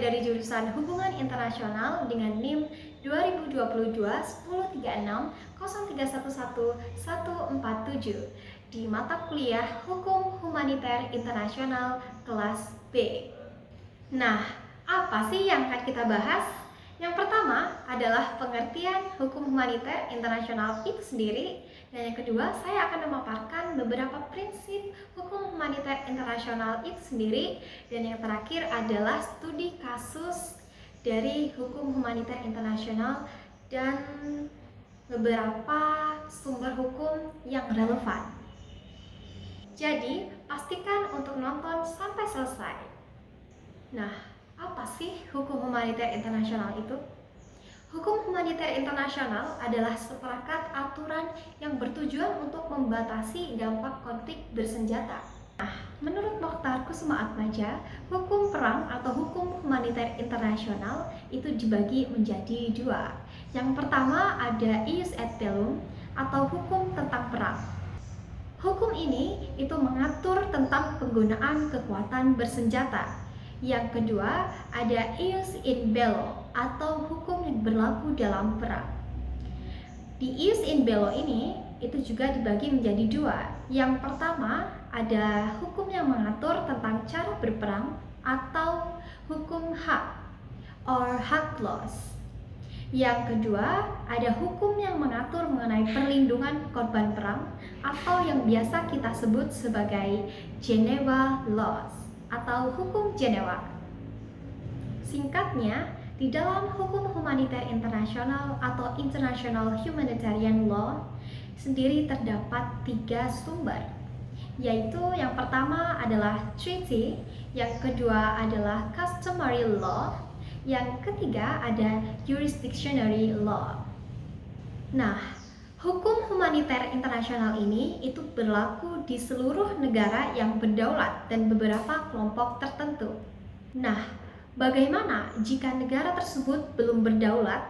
dari jurusan Hubungan Internasional dengan NIM 2022-1036-0311-147 di mata kuliah Hukum Humaniter Internasional kelas B. Nah, apa sih yang akan kita bahas? Yang pertama adalah pengertian hukum humaniter internasional itu sendiri, dan yang kedua saya akan memaparkan beberapa prinsip hukum humaniter internasional itu sendiri, dan yang terakhir adalah studi kasus dari hukum humaniter internasional dan beberapa sumber hukum yang relevan. Jadi, pastikan untuk nonton sampai selesai. Nah, apa sih hukum humaniter internasional itu? Hukum humaniter internasional adalah seperangkat aturan yang bertujuan untuk membatasi dampak konflik bersenjata. Nah, menurut Mokhtar Kusumaatmadja, hukum perang atau hukum humaniter internasional itu dibagi menjadi dua. Yang pertama ada ius et bellum atau hukum tentang perang. Hukum ini itu mengatur tentang penggunaan kekuatan bersenjata. Yang kedua, ada ius in bello atau hukum yang berlaku dalam perang. Di ius in bello ini itu juga dibagi menjadi dua. Yang pertama, ada hukum yang mengatur tentang cara berperang atau hukum hak or hak laws. Yang kedua, ada hukum yang mengatur mengenai perlindungan korban perang atau yang biasa kita sebut sebagai Geneva Laws atau hukum Jenewa. Singkatnya, di dalam hukum humaniter internasional atau International Humanitarian Law sendiri terdapat 3 sumber, yaitu yang pertama adalah treaty, yang kedua adalah customary law, yang ketiga ada jurisdictionary law. Nah, hukum humaniter internasional ini itu berlaku di seluruh negara yang berdaulat dan beberapa kelompok tertentu. Nah, bagaimana jika negara tersebut belum berdaulat?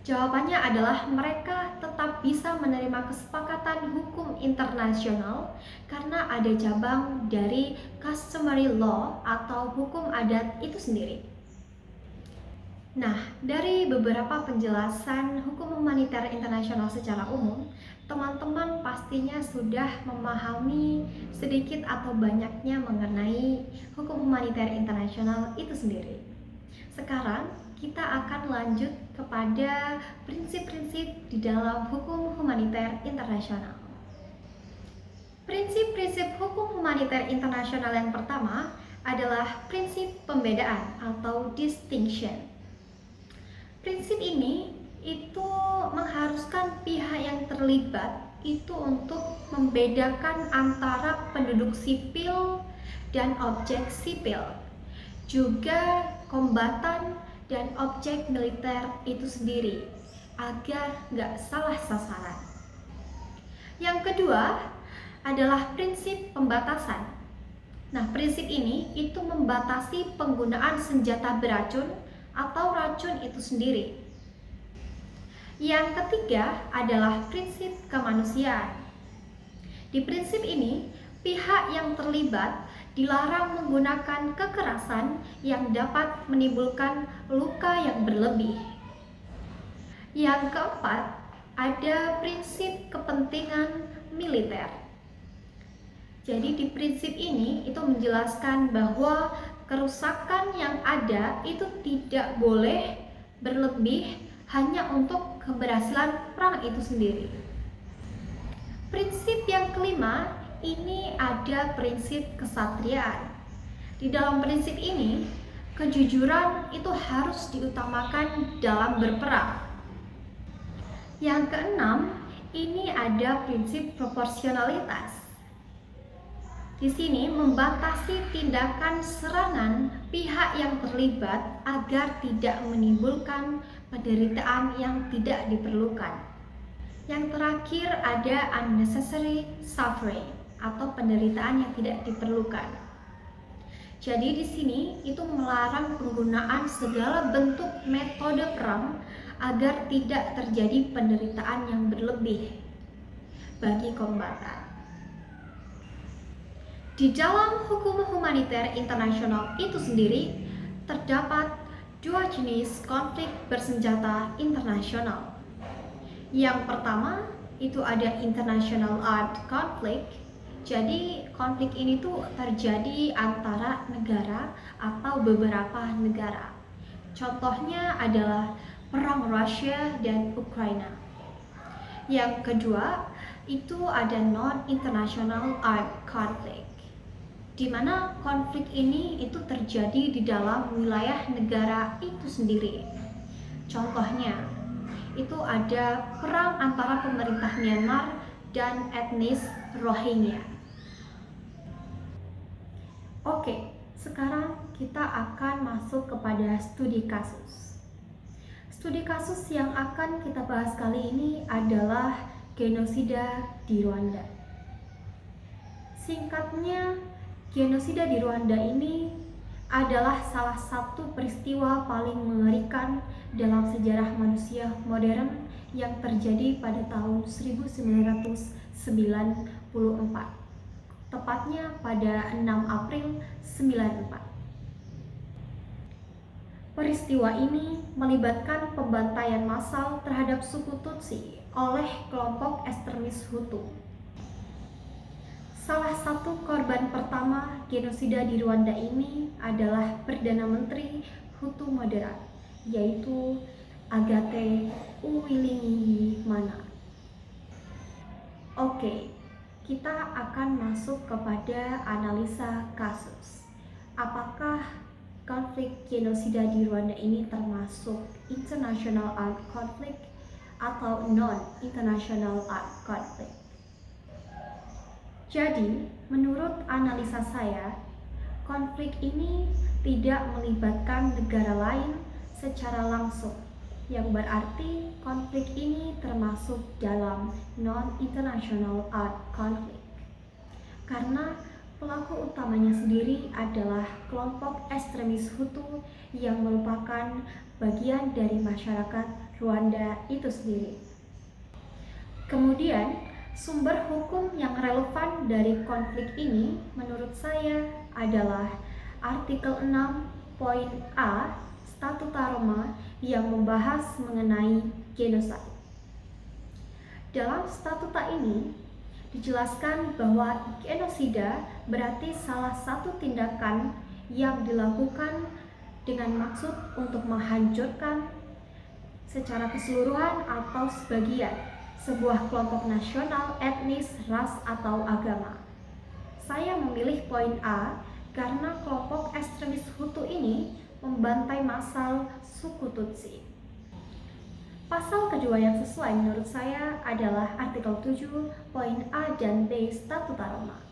Jawabannya adalah mereka tetap bisa menerima kesepakatan hukum internasional karena ada cabang dari customary law atau hukum adat itu sendiri. Nah, dari beberapa penjelasan hukum humaniter internasional secara umum, teman-teman pastinya sudah memahami sedikit atau banyaknya mengenai hukum humaniter internasional itu sendiri. Sekarang, kita akan lanjut kepada prinsip-prinsip di dalam hukum humaniter internasional. Prinsip-prinsip hukum humaniter internasional yang pertama adalah prinsip pembedaan atau distinction. Prinsip ini itu mengharuskan pihak yang terlibat itu untuk membedakan antara penduduk sipil dan objek sipil, juga kombatan dan objek militer itu sendiri, agar nggak salah sasaran. Yang kedua adalah prinsip pembatasan. Nah, prinsip ini itu membatasi penggunaan senjata beracun atau racun itu sendiri. Yang ketiga adalah prinsip kemanusiaan. Di prinsip ini, pihak yang terlibat dilarang menggunakan kekerasan yang dapat menimbulkan luka yang berlebih. Yang keempat, ada prinsip kepentingan militer. Jadi di prinsip ini itu menjelaskan bahwa kerusakan yang ada itu tidak boleh berlebih hanya untuk keberhasilan perang itu sendiri. Prinsip yang kelima, ini ada prinsip kesatriaan. Di dalam prinsip ini, kejujuran itu harus diutamakan dalam berperang. Yang keenam, ini ada prinsip proporsionalitas. Di sini membatasi tindakan serangan pihak yang terlibat agar tidak menimbulkan penderitaan yang tidak diperlukan. Yang terakhir ada unnecessary suffering atau penderitaan yang tidak diperlukan. Jadi di sini itu melarang penggunaan segala bentuk metode perang agar tidak terjadi penderitaan yang berlebih bagi kombatan. Di dalam hukum humaniter internasional itu sendiri, terdapat dua jenis konflik bersenjata internasional. Yang pertama, itu ada international armed conflict. Jadi konflik ini tuh terjadi antara negara atau beberapa negara. Contohnya adalah perang Rusia dan Ukraina. Yang kedua, itu ada non-international armed conflict, di mana konflik ini itu terjadi di dalam wilayah negara itu sendiri. Contohnya, itu ada perang antara pemerintah Myanmar dan etnis Rohingya. Oke, sekarang kita akan masuk kepada studi kasus. Studi kasus yang akan kita bahas kali ini adalah genosida di Rwanda. Singkatnya, genosida di Rwanda ini adalah salah satu peristiwa paling mengerikan dalam sejarah manusia modern yang terjadi pada tahun 1994, tepatnya pada 6 April 1994. Peristiwa ini melibatkan pembantaian massal terhadap suku Tutsi oleh kelompok ekstremis Hutu. Salah satu korban pertama genosida di Rwanda ini adalah Perdana Menteri Hutu moderat, yaitu Agathe Uwilingiyimana. Oke, kita akan masuk kepada analisa kasus. Apakah konflik genosida di Rwanda ini termasuk international armed conflict atau non-international armed conflict? Jadi, menurut analisa saya, konflik ini tidak melibatkan negara lain secara langsung, yang berarti konflik ini termasuk dalam non-international armed conflict. Karena pelaku utamanya sendiri adalah kelompok ekstremis Hutu yang merupakan bagian dari masyarakat Rwanda itu sendiri. Kemudian, sumber hukum yang relevan dari konflik ini menurut saya adalah artikel 6 poin A Statuta Roma yang membahas mengenai genosida. Dalam statuta ini dijelaskan bahwa genosida berarti salah satu tindakan yang dilakukan dengan maksud untuk menghancurkan secara keseluruhan atau sebagian sebuah kelompok nasional, etnis, ras, atau agama. Saya memilih poin A karena kelompok ekstremis Hutu ini membantai massal suku Tutsi. Pasal kedua yang sesuai menurut saya adalah artikel 7 poin A dan B Statuta Roma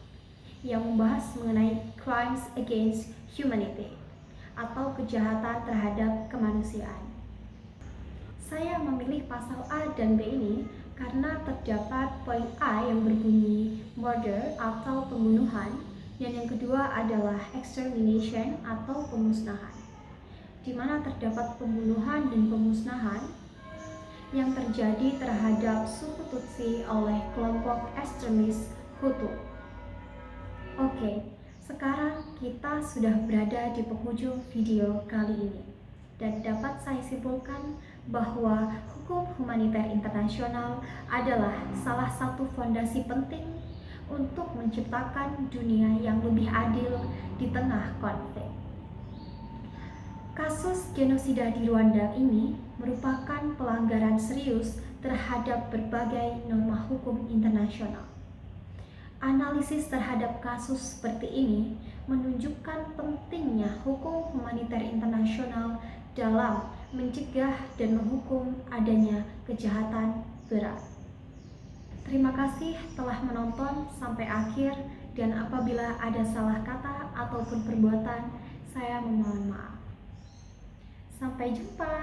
yang membahas mengenai crimes against humanity atau kejahatan terhadap kemanusiaan. Saya memilih pasal A dan B ini karena terdapat poin A yang berbunyi murder atau pembunuhan dan yang kedua adalah extermination atau pemusnahan, di mana terdapat pembunuhan dan pemusnahan yang terjadi terhadap suku Tutsi oleh kelompok ekstremis Hutu. Oke, sekarang kita sudah berada di penghujung video kali ini dan dapat saya simpulkan bahwa hukum humaniter internasional adalah salah satu fondasi penting untuk menciptakan dunia yang lebih adil di tengah konflik. Kasus genosida di Rwanda ini merupakan pelanggaran serius terhadap berbagai norma hukum internasional. Analisis terhadap kasus seperti ini menunjukkan pentingnya hukum humaniter internasional dalam mencegah dan menghukum adanya kejahatan berat. Terima kasih telah menonton sampai akhir dan apabila ada salah kata ataupun perbuatan, saya memohon maaf. Sampai jumpa.